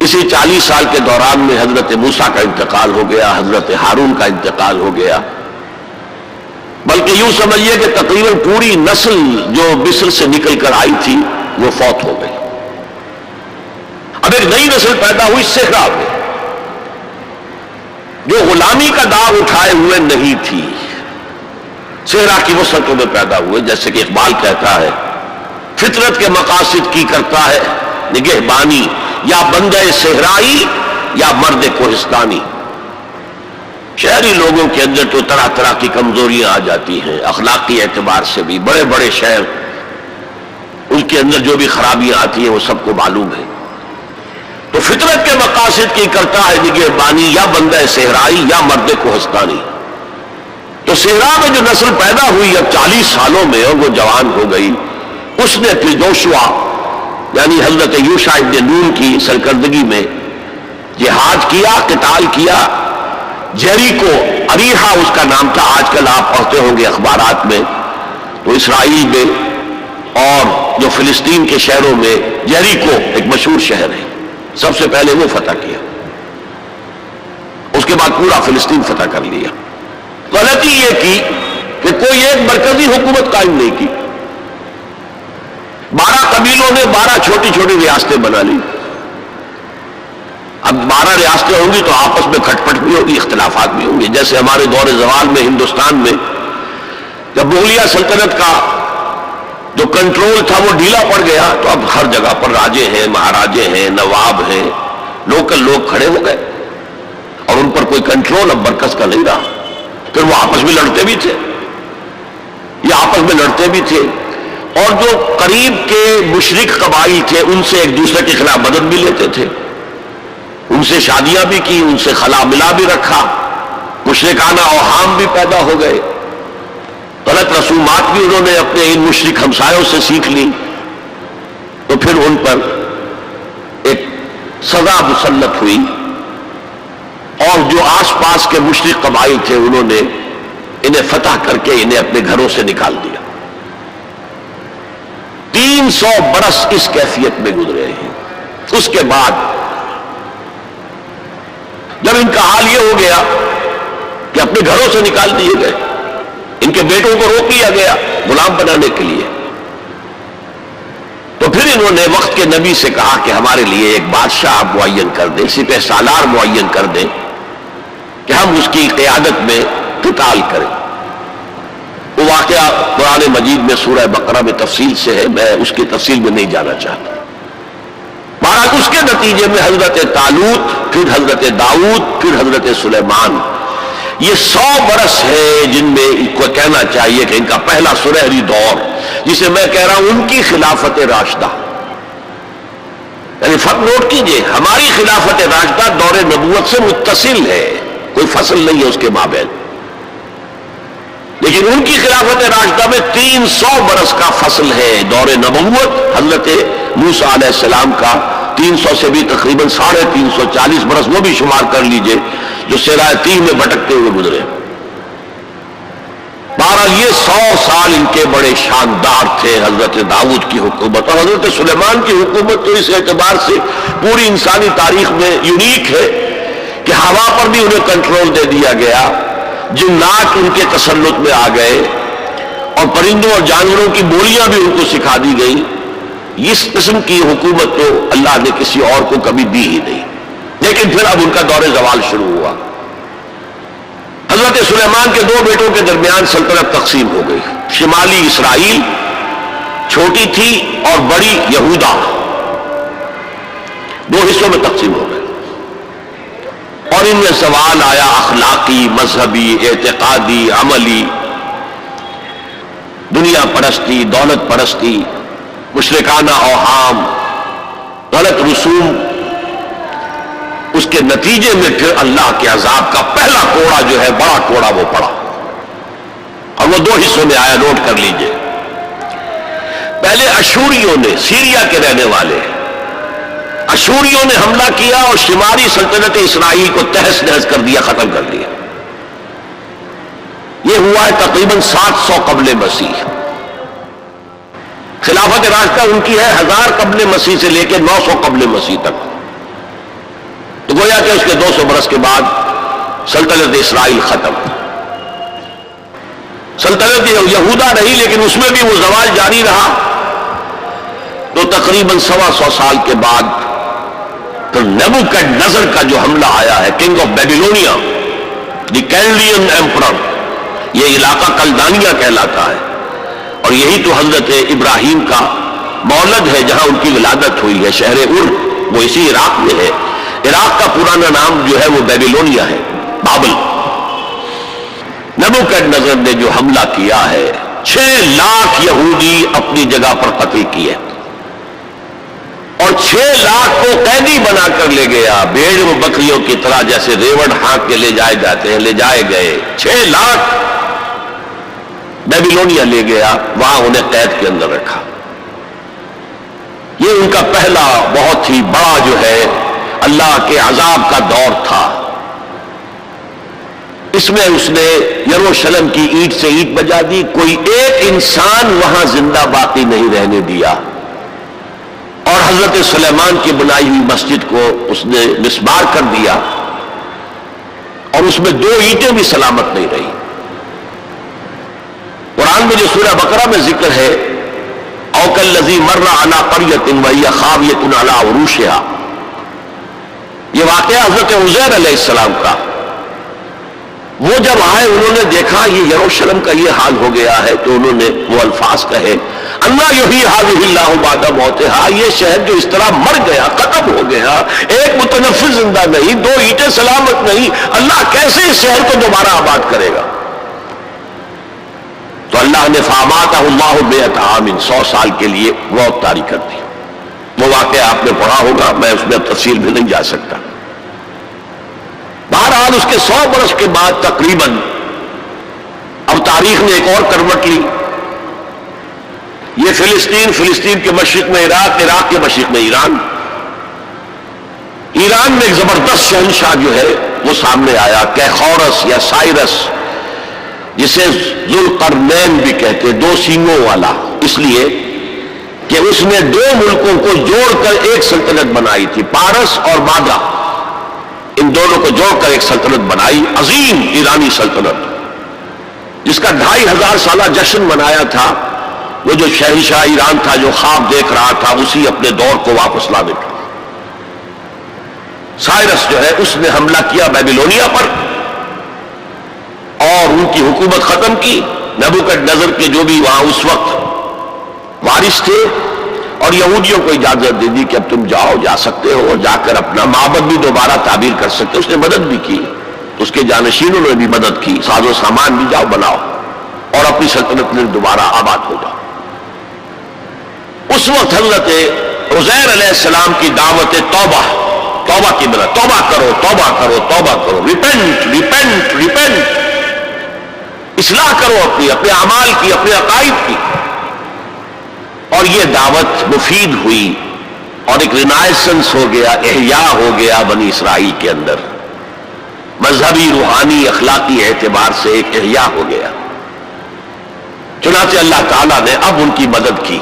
اسی 40 سال کے دوران میں حضرت موسیٰ کا انتقال ہو گیا، حضرت ہارون کا انتقال ہو گیا، بلکہ یوں سمجھیے کہ تقریباً پوری نسل جو مصر سے نکل کر آئی تھی وہ فوت ہو گئی۔ اب ایک نئی نسل پیدا ہوئی صحرا میں، جو غلامی کا داغ اٹھائے ہوئے نہیں تھی، صحرا کی وسعتوں میں پیدا ہوئے، جیسے کہ اقبال کہتا ہے، فطرت کے مقاصد کی کرتا ہے نگہبانی، یا بندہ صحرائی یا مرد کوہستانی۔ شہری لوگوں کے اندر تو طرح طرح کی کمزوریاں آ جاتی ہیں، اخلاقی اعتبار سے بھی، بڑے بڑے شہر ان کے اندر جو بھی خرابیاں آتی ہیں وہ سب کو معلوم ہے۔ تو فطرت کے مقاصد کی کرتا ہے نگہبانی، یا بندہ صحرائی یا مرد کوہستانی۔ تو صحرا میں جو نسل پیدا ہوئی اب 40 سالوں میں اور وہ جوان ہو گئی، اس نے پھر جوشوا یعنی حضرت یوشع ابن نون کی سرکردگی میں جہاد کیا، قتال کیا، جیریکو، اریحا اس کا نام تھا، آج کل آپ پڑھتے ہوں گے اخبارات میں، تو اسرائیل میں اور جو فلسطین کے شہروں میں جیریکو ایک مشہور شہر ہے، سب سے پہلے وہ فتح کیا، اس کے بعد پورا فلسطین فتح کر لیا۔ غلطی یہ کی کہ کوئی ایک مرکزی حکومت قائم نہیں کی، 12 قبیلوں نے 12 چھوٹی چھوٹی ریاستیں بنا لی۔ اب 12 ریاستیں ہوں گی تو آپس میں کھٹ پٹ بھی ہوگی، اختلافات بھی ہوں گے، جیسے ہمارے دور زوال میں ہندوستان میں جب مغلیہ سلطنت کا جو کنٹرول تھا وہ ڈھیلا پڑ گیا، تو اب ہر جگہ پر راجے ہیں، مہاراجے ہیں، نواب ہیں، لوکل لوگ کھڑے ہو گئے اور ان پر کوئی کنٹرول اب مرکز کا نہیں رہا۔ پھر وہ آپس میں لڑتے بھی تھے، یہ آپس میں لڑتے بھی تھے، اور جو قریب کے مشرک قبائل تھے ان سے ایک دوسرے کے خلاف مدد بھی لیتے تھے، ان سے شادیاں بھی کی، ان سے خلا ملا بھی رکھا، مشرکانہ اوہام بھی پیدا ہو گئے، غلط رسومات بھی انہوں نے اپنے ان مشرک ہمسایوں سے سیکھ لی، تو پھر ان پر ایک سزا مسلط ہوئی، اور جو آس پاس کے مشرک قبائل تھے انہوں نے انہیں فتح کر کے انہیں اپنے گھروں سے نکال دیا۔ 300 برس اس کیفیت میں گزرے ہیں۔ اس کے بعد جب ان کا حال یہ ہو گیا کہ اپنے گھروں سے نکال دیے گئے، ان کے بیٹوں کو روک لیا گیا غلام بنانے کے لیے۔ تو پھر انہوں نے وقت کے نبی سے کہا کہ ہمارے لیے ایک بادشاہ آپ معین کر دیں، سپہ سالار معین کر دیں کہ ہم اس کی قیادت میں قتال کریں۔ وہ واقعہ قرآن مجید میں سورہ بقرہ میں تفصیل سے ہے، میں اس کی تفصیل میں نہیں جانا چاہتا۔ بہرحال اس کے نتیجے میں حضرت طالوت، پھر حضرت داؤد، پھر حضرت سلیمان، یہ 100 برس ہے جن میں ان کو کہنا چاہیے کہ ان کا پہلا سنہری دور، جسے میں کہہ رہا ہوں ان کی خلافت راشدہ، یعنی فرق نوٹ کیجئے، ہماری خلافت راشدہ دور نبوت سے متصل ہے، کوئی فصل نہیں ہے اس کے مابین، لیکن ان کی خلافت راشدہ میں 300 برس کا فصل ہے۔ دور نبوت حضرت موسیٰ علیہ السلام کا 300 سے بھی تقریباً 350 برس وہ بھی شمار کر لیجئے جو صحرائے تیہ میں بھٹکتے ہوئے گزرے۔ بہرحال یہ 100 سال ان کے بڑے شاندار تھے۔ حضرت داؤد کی حکومت اور حضرت سلیمان کی حکومت تو اس اعتبار سے پوری انسانی تاریخ میں یونیک ہے کہ ہوا پر بھی انہیں کنٹرول دے دیا گیا، جنات ان کے تسلط میں آ گئے، اور پرندوں اور جانوروں کی بولیاں بھی ان کو سکھا دی گئی۔ اس قسم کی حکومت تو اللہ نے کسی اور کو کبھی دی ہی نہیں، لیکن پھر اب ان کا دور زوال شروع ہوا۔ حضرت سلیمان کے 2 بیٹوں کے درمیان سلطنت تقسیم ہو گئی، شمالی اسرائیل چھوٹی تھی اور بڑی یہودا، 2 حصوں میں تقسیم ہو گئے، اور ان میں سوال آیا اخلاقی، مذہبی، اعتقادی، عملی، دنیا پرستی، دولت پرستی، مشرکانہ اوہام، غلط رسوم۔ اس کے نتیجے میں پھر اللہ کے عذاب کا پہلا کوڑا جو ہے، بڑا کوڑا وہ پڑا، اور وہ 2 حصوں میں آیا، نوٹ کر لیجئے۔ پہلے اشوریوں نے، سیریا کے رہنے والے اشوریوں نے حملہ کیا اور شمالی سلطنت اسرائیل کو تہس نہس کر دیا، ختم کر دیا۔ یہ ہوا ہے تقریباً 700 قبل مسیح۔ خلافت راشدہ ان کی ہے 1000 قبل مسیح سے لے کے 900 قبل مسیح تک، تو گویا کہ اس کے 200 برس کے بعد سلطنت اسرائیل ختم۔ سلطنت یہودا رہی، لیکن اس میں بھی وہ زوال جاری رہا، تو تقریباً 125 سال کے بعد تو نیبوکڈنیزر کا جو حملہ آیا ہے، king of Babylonia, the Chaldean emperor, یہ علاقہ کلدانیہ کہلاتا ہے، اور یہی تو حضرت ابراہیم کا مولد ہے، جہاں ان کی ولادت ہوئی ہے، شہر ار، وہ اسی عراق میں ہے۔ عراق کا پرانا نام جو ہے وہ بیبیلونیا ہے، بابل۔ نیبوکڈنیزر نے جو حملہ کیا ہے، 6 لاکھ یہودی اپنی جگہ پر قتل کیے، اور 6 لاکھ کو قیدی بنا کر لے گیا، بھیڑ و بکریوں کی طرح جیسے ریوڑ ہانک کے لے جائے جاتے ہیں، لے جائے گئے 6 لاکھ بیبیلونیا لے گیا، وہاں انہیں قید کے اندر رکھا۔ یہ ان کا پہلا بہت ہی بڑا جو ہے اللہ کے عذاب کا دور تھا۔ اس میں اس نے یروشلم کی اینٹ سے اینٹ بجا دی، کوئی ایک انسان وہاں زندہ باقی نہیں رہنے دیا، اور حضرت سلیمان کی بنائی ہوئی مسجد کو اس نے مسمار کر دیا، اور اس میں 2 اینٹیں بھی سلامت نہیں رہی۔ قرآن میں جو سورہ بقرہ میں ذکر ہے، او کالذی مر علی قریۃ وہی خاویۃ علی عروشہا، یہ واقعہ حضرت عزیر علیہ السلام کا، وہ جب آئے انہوں نے دیکھا یہ یروشلم کا یہ حال ہو گیا ہے، تو انہوں نے وہ الفاظ کہے، انا یحیی ھذہ اللہ بعد موتہا، یہ شہر جو اس طرح مر گیا، ختم ہو گیا، ایک متنفس زندہ نہیں، 2 اینٹیں سلامت نہیں، اللہ کیسے اس شہر کو دوبارہ آباد کرے گا؟ تو اللہ نے فاماتہ اللہ 100 عام، 100 سال کے لیے موت طاری کر دی۔ وہ واقعہ آپ نے پڑھا ہوگا، میں اس میں تفصیل بھی نہیں جا سکتا۔ بہرحال اس کے 100 برس کے بعد تقریباً اب تاریخ نے ایک اور کروٹ لی، یہ فلسطین کے مشرق میں عراق، عراق کے مشرق میں ایران میں ایک زبردست شہنشاہ جو ہے وہ سامنے آیا، کیخورس یا سائرس، جسے ذوالقرنین بھی کہتے، 2 سینگوں والا، اس لیے کہ اس نے 2 ملکوں کو جوڑ کر ایک سلطنت بنائی تھی، پارس اور مادہ، ان دونوں کو جوڑ کر ایک سلطنت بنائی، عظیم ایرانی سلطنت، جس کا 2500 سالہ جشن منایا تھا وہ جو شہنشاہ ایران تھا، جو خواب دیکھ رہا تھا اسی اپنے دور کو واپس لانے کا۔ سائرس جو ہے اس نے حملہ کیا بیبیلونیا پر اور ان کی حکومت ختم کی۔ نبوکڈنیزر کے جو بھی وہاں اس وقت وارث تھے، اور یہودیوں کو اجازت دے دی کہ اب تم جاؤ، جا سکتے ہو اور جا کر اپنا معبد بھی دوبارہ تعمیر کر سکتے ہو۔ اس نے مدد بھی کی، اس کے جانشینوں نے بھی مدد کی، ساز و سامان بھی جاؤ بناؤ اور اپنی سلطنت میں دوبارہ آباد ہو جاؤ۔ اس وقت حضرت عزیر علیہ السلام کی دعوت توبہ کی طرح، توبہ کرو توبہ کرو توبہ کرو، ریپینٹ ریپینٹ ریپینٹ، اصلاح کرو اپنے اعمال کی، اپنے عقائد کی۔ اور یہ دعوت مفید ہوئی اور ایک رینائسنس ہو گیا، احیاء ہو گیا بنی اسرائیل کے اندر، مذہبی، روحانی، اخلاقی اعتبار سے ایک احیاء ہو گیا۔ چنانچہ اللہ تعالیٰ نے اب ان کی مدد کی،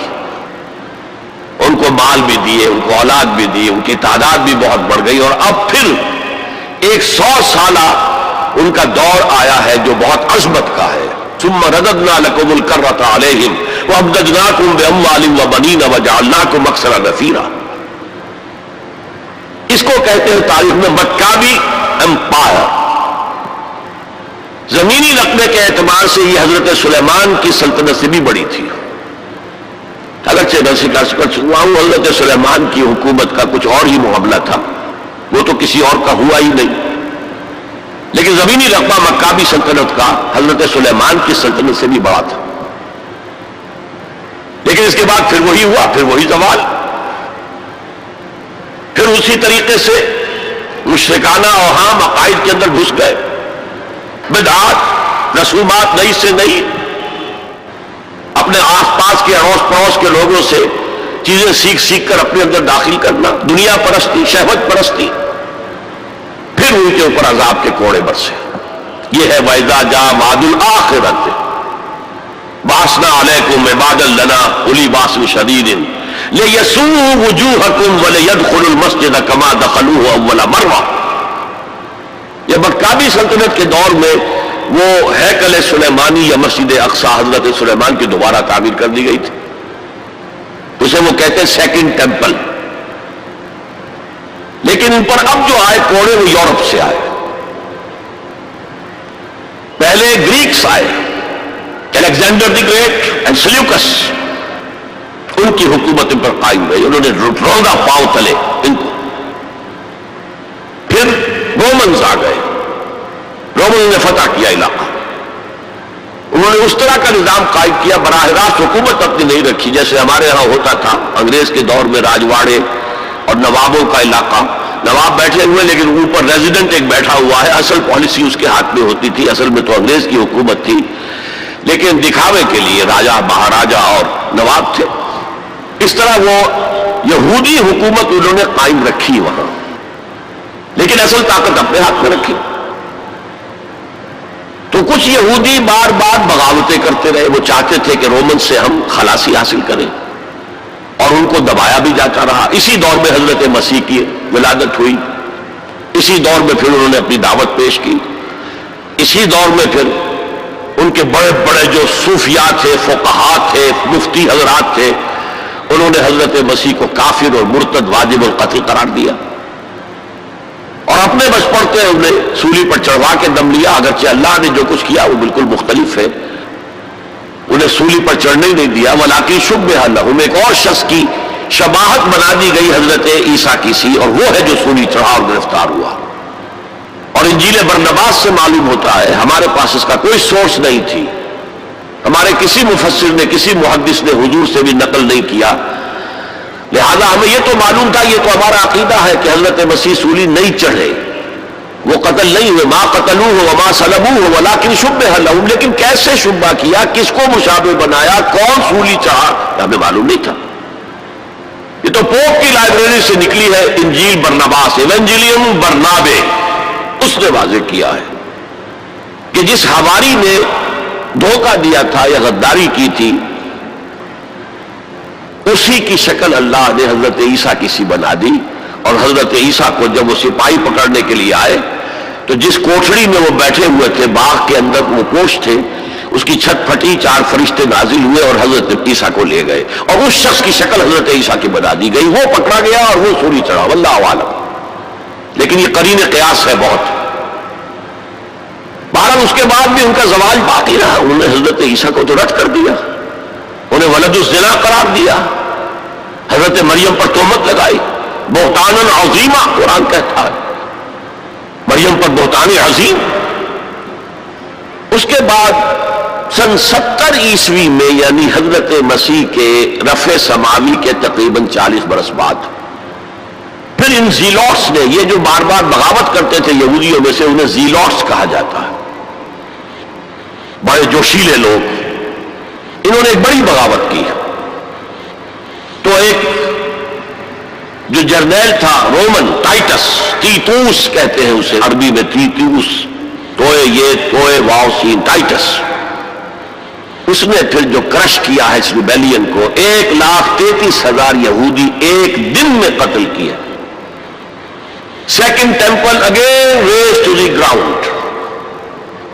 ان کو مال بھی دیے، ان کو اولاد بھی دی، ان کی تعداد بھی بہت بڑھ گئی، اور اب پھر 100 سالہ ان کا دور آیا ہے جو بہت عظمت کا ہے۔ ثم رددنا لكم الكرة عليهم وامددناكم باموال وبنين وجعلناكم اكثر نفيرا۔ اس کو کہتے ہیں تاریخ میں مکابی امپائر۔ زمینی رقبے کے اعتبار سے یہ حضرت سلیمان کی سلطنت سے بھی بڑی تھی، اگرچہ میں سے کر چکا ہوں حضرت سلیمان کی حکومت کا کچھ اور ہی معاملہ تھا، وہ تو کسی اور کا ہوا ہی نہیں، لیکن زمینی رقبہ مکابی سلطنت کا حضرت سلیمان کی سلطنت سے بھی بڑا تھا۔ لیکن اس کے بعد پھر وہی ہوا، پھر وہی زوال، پھر اسی طریقے سے مشرکانہ اوہام عقائد کے اندر گھس گئے، بدعات، رسومات نئی سے نئی، اپنے آس پاس کے اڑوس پڑوس کے لوگوں سے چیزیں سیکھ سیکھ کر اپنے اندر داخل کرنا، دنیا پرستی، شہوت پرستی، پھر ان کے اوپر عذاب کے کوڑے برسے۔ یہ ہے وَإِذَا جَاءَ وَعْدُ الْآخِرَةِ بَعَثْنَا عَلَيْكُمْ عِبَادًا لَنَا أُولِي بَأْسٍ شَدِيدٍ لِيَسُوءُوا وُجُوهَكُمْ وَلِيَدْخُلُوا الْمَسْجِدَ كَمَا دَخَلُوهُ أَوَّلَ مَرَّةٍ۔ یہ مکابی سلطنت کے دور میں وہ ہیکل سلیمانی یا مسجد اقصی حضرت سلیمان کی دوبارہ تعمیر کر دی گئی تھی، اسے وہ کہتے ہیں سیکنڈ ٹیمپل۔ لیکن ان پر اب جو آئے کوڑے وہ یورپ سے آئے، پہلے گریکس آئے، الیگزینڈر دی گریٹ اینڈ سلیوکس، ان کی حکومت ان پر قائم رہی، انہوں نے روندا پاؤں تلے ان کو۔ پھر رومنز آ گئے، رومنز نے فتح کیا علاقہ، انہوں نے اس طرح کا نظام قائم کیا، براہ راست حکومت اپنی نہیں رکھی جیسے ہمارے ہاں ہوتا تھا انگریز کے دور میں، راجواڑے اور نوابوں کا علاقہ، نواب بیٹھے ہوئے لیکن اوپر ریزیڈنٹ ایک بیٹھا ہوا ہے، اصل پالیسی اس کے ہاتھ میں ہوتی تھی، اصل میں تو انگریز کی حکومت تھی، لیکن دکھاوے کے لیے راجہ مہاراجہ اور نواب تھے۔ اس طرح وہ یہودی حکومت انہوں نے قائم رکھی وہاں، لیکن اصل طاقت اپنے ہاتھ میں رکھی۔ تو کچھ یہودی بار بار بغاوتیں کرتے رہے، وہ چاہتے تھے کہ رومن سے ہم خلاصی حاصل کریں، اور ان کو دبایا بھی جاتا رہا۔ اسی دور میں حضرت مسیح کی ولادت ہوئی، اسی دور میں پھر انہوں نے اپنی دعوت پیش کی، اسی دور میں پھر ان کے بڑے بڑے جو صوفیاء تھے، فقہاء تھے، مفتی حضرات تھے، انہوں نے حضرت مسیح کو کافر اور مرتد واجب القتل قرار دیا، اور اپنے بچ پڑتے انہیں سولی پر چڑھوا کے دم لیا، اگرچہ اللہ نے جو کچھ کیا وہ بالکل مختلف ہے، انہیں سولی پر چڑھنے نہیں دیا، وَلَٰكِن شُبِّهَ لَهُمْ، ایک اور شخص کی شباہت بنا دی گئی حضرت عیسیٰ کی سی، اور وہ ہے جو سولی چڑھا اور گرفتار ہوا۔ اور انجیل برنباس سے معلوم ہوتا ہے، ہمارے پاس اس کا کوئی سورس نہیں تھی، ہمارے کسی مفسر نے، کسی محدث نے حضور سے بھی نقل نہیں کیا، لہذا ہمیں یہ تو معلوم تھا، یہ تو ہمارا عقیدہ ہے کہ حضرت مسیح سولی نہیں چڑھے، وہ قتل نہیں ہوئے، ما قتلوہ وما صلبوہ ولکن شبہ لہم، لیکن کیسے شبہ کیا، کس کو مشابہ بنایا، کون سولی چڑھا، ہمیں معلوم نہیں تھا۔ یہ تو پوپ کی لائبریری سے نکلی ہے انجیل برنباس، ایونجیلیم برنابے، اس نے واضح کیا ہے کہ جس حواری نے دھوکہ دیا تھا یا غداری کی تھی، اسی کی شکل اللہ نے حضرت عیسیٰ کی سی بنا دی، اور حضرت عیسیٰ کو جب وہ سپاہی پکڑنے کے لیے آئے تو جس کوٹھڑی میں وہ بیٹھے ہوئے تھے، باغ کے اندر وہ کوٹھ تھے، اس کی چھت پھٹی، 4 فرشتے نازل ہوئے اور حضرت عیسیٰ کو لے گئے، اور اس شخص کی شکل حضرت عیسیٰ کی بنا دی گئی، وہ پکڑا گیا اور وہ سوری چڑھا، واللہ عالم۔ لیکن یہ قرین قیاس ہے بہت۔ بہرحال اس کے بعد بھی ان کا زوال باقی رہا، انہوں نے حضرت عیسیٰ کو تو رد کر دیا، انہیں ولد الزنا قرار دیا، حضرت مریم پر تہمت لگائی، بہتان عظیمہ قرآن کہتا ہے، مریم پر بہتان عظیم۔ اس کے بعد سن 70 عیسوی میں، یعنی حضرت مسیح کے رفع سماوی کے تقریباً 40 برس بعد، پھر ان زیلوٹس نے، یہ جو بار بار بغاوت کرتے تھے یہودیوں میں سے، انہیں زیلوٹس کہا جاتا ہے، بڑے جوشیلے لوگ، انہوں نے ایک بڑی بغاوت کی۔ تو ایک جو جرنیل تھا رومن، ٹائٹس، تیتوس کہتے ہیں اسے عربی میں، تیتوس، توئے واو سین، ٹائٹس، اس نے پھر جو کرش کیا ہے اس ریبیلین کو، 1,33,000 یہودی ایک دن میں قتل کیے۔ Second temple again raze to the ground,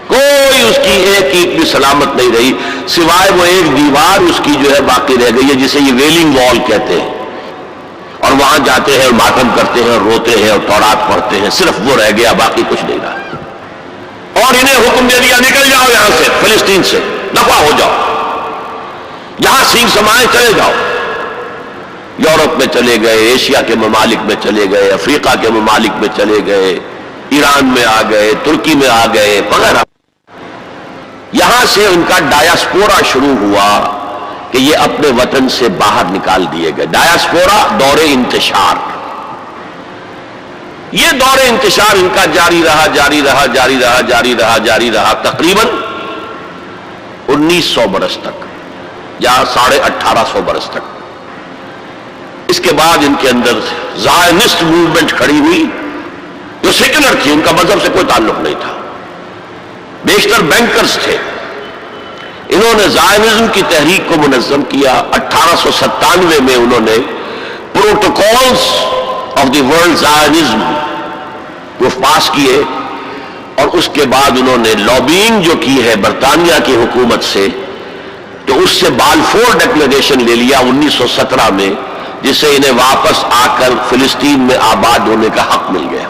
کوئی اس کی ایک اینٹ بھی سلامت نہیں رہی، سوائے وہ ایک دیوار اس کی جو ہے باقی رہ گئی ہے، جسے یہ ویلنگ وال کہتے ہیں، اور وہاں جاتے ہیں اور ماتم کرتے ہیں اور روتے ہیں اور تورات پڑھتے ہیں، صرف وہ رہ گیا، باقی کچھ نہیں رہا۔ اور انہیں حکم دے دیا نکل جاؤ یہاں سے، فلسطین سے دفع ہو جاؤ، جہاں سینگ سمائے چلے جاؤ۔ یورپ میں چلے گئے، ایشیا کے ممالک میں چلے گئے، افریقہ کے ممالک میں چلے گئے، ایران میں آ گئے، ترکی میں آ گئے وغیرہ۔ یہاں سے ان کا ڈایاسپورا شروع ہوا کہ یہ اپنے وطن سے باہر نکال دیے گئے۔ ڈایاسپورا دور انتشار، یہ دور انتشار ان کا جاری رہا تقریباً 1900 برس تک یا 1850 برس تک۔ اس کے بعد ان کے اندر زائنسٹ موومنٹ کھڑی ہوئی جو سیکولر تھی، ان کا مذہب سے کوئی تعلق نہیں تھا، بیشتر بینکرز تھے۔ انہوں نے زائنزم کی تحریک کو منظم کیا۔ 1897 میں انہوں نے protocols of the world Zionism وہ پاس کیے، اور اس کے بعد انہوں نے لابینگ جو کی ہے برطانیہ کی حکومت سے، تو اس سے بالفور ڈکلریشن لے لیا 1917 میں، جس سے انہیں واپس آ کر فلسطین میں آباد ہونے کا حق مل گیا۔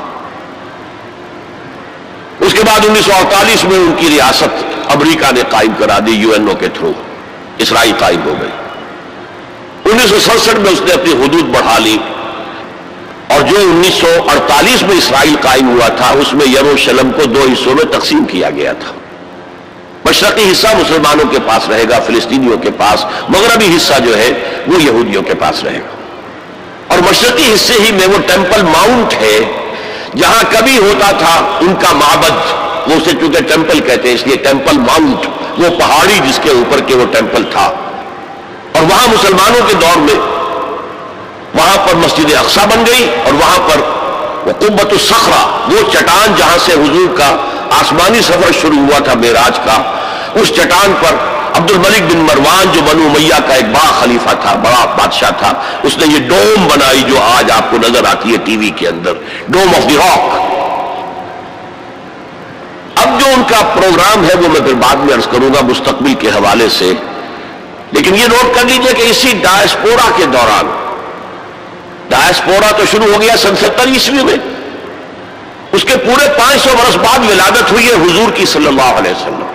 اس کے بعد 1948 میں ان کی ریاست امریکہ نے قائم کرا دی، UN کے تھرو اسرائیل قائم ہو گئی۔ 1967 میں اس نے اپنی حدود بڑھا لی، اور جو 1948 میں اسرائیل قائم ہوا تھا اس میں یروشلم کو 2 حصوں میں تقسیم کیا گیا تھا۔ مشرقی حصہ مسلمانوں کے پاس رہے گا، فلسطینیوں کے پاس، مغربی حصہ جو ہے وہ یہودیوں کے پاس رہے گا۔ اور مشرقی حصے ہی میں وہ ٹیمپل ماؤنٹ ہے جہاں کبھی ہوتا تھا ان کا معبد، وہ اسے چونکہ ٹیمپل کہتے ہیں اس لیے ٹیمپل ماؤنٹ، وہ پہاڑی جس کے اوپر کے وہ ٹیمپل تھا۔ اور وہاں مسلمانوں کے دور میں وہاں پر مسجد اقصی بن گئی، اور وہاں پر وہ قبۃ الصخرہ، وہ چٹان جہاں سے حضور کا آسمانی سفر شروع ہوا تھا معراج کا، اس چٹان پر عبد الملک بن مروان جو بنو امیہ کا ایک بڑا خلیفہ تھا، بڑا بادشاہ تھا، اس نے یہ ڈوم بنائی جو آج آپ کو نظر آتی ہے ٹی وی کے اندر، ڈوم آف دی راک۔ اب جو ان کا پروگرام ہے وہ میں پھر بعد میں عرض کروں گا مستقبل کے حوالے سے، لیکن یہ نوٹ کر لیجئے کہ اسی ڈایاسپورا کے دوران، ڈایاسپورا تو شروع ہو گیا سن 70 عیسوی میں، اس کے پورے 500 برس بعد ولادت ہوئی ہے حضور کی صلی اللہ علیہ وسلم،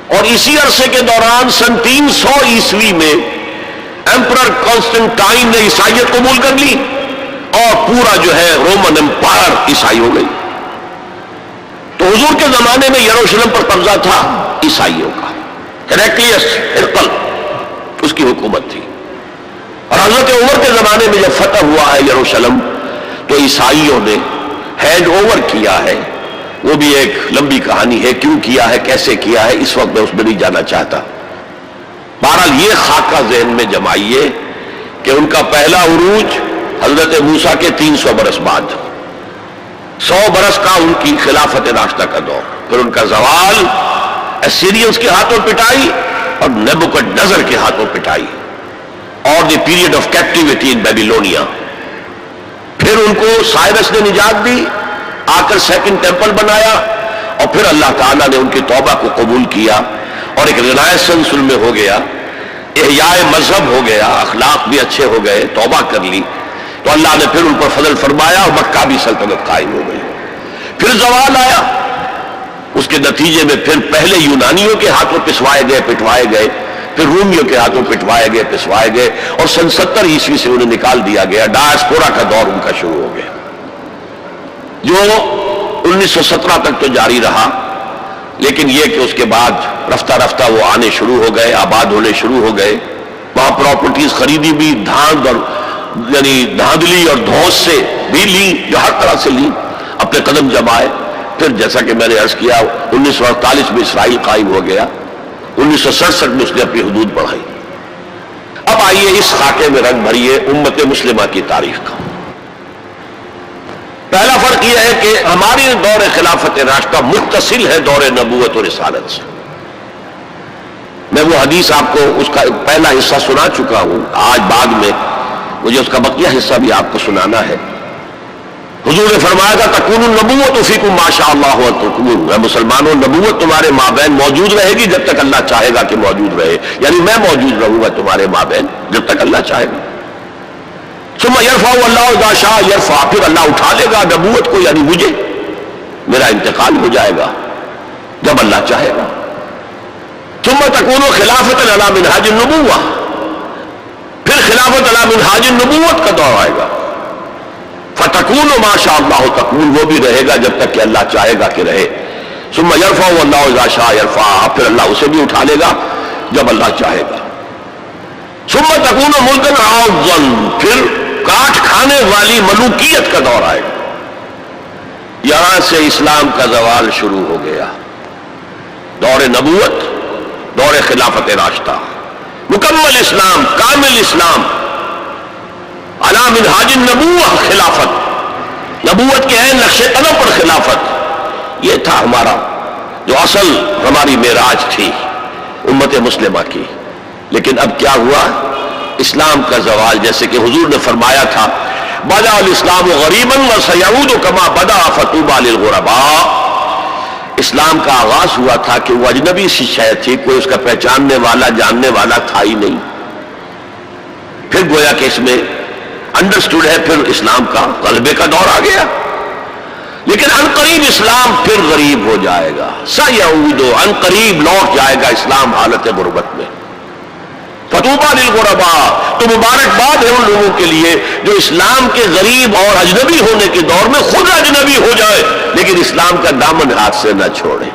اور اسی عرصے کے دوران سن 300 عیسوی میں ایمپرر کانسٹنٹائن نے عیسائیت قبول کر لی، اور پورا جو ہے رومن امپائر عیسائی ہو گئی۔ تو حضور کے زمانے میں یروشلم پر قبضہ تھا عیسائیوں کا، ہیراکلیس ہرقل اس کی حکومت تھی، اور حضرت عمر کے زمانے میں جب فتح ہوا ہے یروشلم تو عیسائیوں نے ہینڈ اوور کیا ہے۔ وہ بھی ایک لمبی کہانی ہے، کیوں کیا ہے، کیسے کیا ہے، اس وقت میں اس میں نہیں جانا چاہتا۔ بہرحال یہ خاکہ ذہن میں جمائیے کہ ان کا پہلا عروج حضرت موسیٰ کے 300 برس بعد، 100 برس کا ان کی خلافت راشدہ کا دور، پھر ان کا زوال اسیرینز کے ہاتھوں پٹائی اور نیبوکڈ نظر کے ہاتھوں پٹائی، اور the period of captivity in Babylonia, ان کو سائرس نے نجات دی، آ کر سیکنڈ ٹیمپل بنایا، اور پھر اللہ تعالیٰ نے ان کی توبہ کو قبول کیا اور ایک رینائسنس ان میں ہو گیا، احیاء مذہب ہو گیا، اخلاق بھی اچھے ہو گئے، توبہ کر لی، تو اللہ نے پھر ان پر فضل فرمایا اور مکہ بھی سلطنت قائم ہو گئی۔ پھر زوال آیا، اس کے نتیجے میں پھر پہلے یونانیوں کے ہاتھوں پسوائے گئے، پٹوائے گئے، پھر رومیوں کے ہاتھوں پٹوائے گئے، پسوائے گئے، اور سن 70 عیسوی سے انہیں نکال دیا گیا، ڈائسپورا کا دور ان کا شروع ہو گیا، جو 1917 تک تو جاری رہا، لیکن یہ کہ اس کے بعد رفتہ رفتہ وہ آنے شروع ہو گئے، آباد ہونے شروع ہو گئے، وہاں پراپرٹیز خریدی بھی، دھاند اور یعنی دھاندلی اور دھوس سے بھی لی، جو ہر طرح سے لی، اپنے قدم جمائے۔ پھر جیسا کہ میں نے عرض کیا 1948 میں اسرائیل قائم ہو گیا، 1967 میں اس نے اپنی حدود بڑھائی۔ اب آئیے اس خاکے میں رنگ بھریے امت مسلمہ کی تاریخ کا۔ پہلا فرق یہ ہے کہ ہماری دور خلافت راشدہ متصل ہے دور نبوت اور رسالت سے۔ میں وہ حدیث آپ کو اس کا پہلا حصہ سنا چکا ہوں، آج بعد میں مجھے اس کا بقیہ حصہ بھی آپ کو سنانا ہے۔ حضور نے فرمایا تھا تکون النبوۃ فیکم ما شاء اللہ تکون، اے مسلمانوں نبوت تمہارے مابین موجود رہے گی جب تک اللہ چاہے گا کہ موجود رہے، یعنی میں موجود رہوں گا تمہارے مابین جب تک اللہ چاہے گا۔ ثم یرفع اللہ اذا شاء یرفع، پھر اللہ اٹھا لے گا نبوت کو، یعنی مجھے، میرا انتقال ہو جائے گا جب اللہ چاہے گا۔ ثم تکون خلافۃ علی منہاج النبوہ، پھر خلافت علی منہاج النبوت کا دور آئے گا۔ فتکون ما شاء اللہ تکون، وہ بھی رہے گا جب تک کہ اللہ چاہے گا کہ رہے۔ ثم یرفع اللہ اذا شاء یرفع، پھر اللہ اسے بھی اٹھا لے گا جب اللہ چاہے گا۔ ثم تکون ملکا عاضا، پھر کاٹ کھانے والی ملوکیت کا دور آئے گا۔ یہاں سے اسلام کا زوال شروع ہو گیا، دور نبوت، دور خلافت راشدہ، مکمل اسلام، کامل اسلام، علی منہاج النبوہ خلافت، نبوت کے عین نقش قدم پر خلافت، یہ تھا ہمارا جو اصل ہماری معراج تھی امت مسلمہ کی۔ لیکن اب کیا ہوا؟ اسلام کا زوال، جیسے کہ حضور نے فرمایا تھا بدأ الاسلام غریبا وسیعود کما بدأ فطوبی للغرباء، اسلام کا آغاز ہوا تھا کہ وہ اجنبی سی شے تھی، کوئی اس کا پہچاننے والا جاننے والا تھا ہی نہیں، پھر گویا کہ اس میں انڈرسٹوڈ ہے، پھر اسلام کا غلبے کا دور آ گیا، لیکن عنقریب اسلام پھر غریب ہو جائے گا، سیعود، عنقریب لوٹ جائے گا اسلام حالت غربت میں۔ فطوبی للغرباء، تو مبارکباد ہے ان لوگوں کے لیے جو اسلام کے غریب اور اجنبی ہونے کے دور میں خود اجنبی ہو جائے لیکن اسلام کا دامن ہاتھ سے نہ چھوڑے۔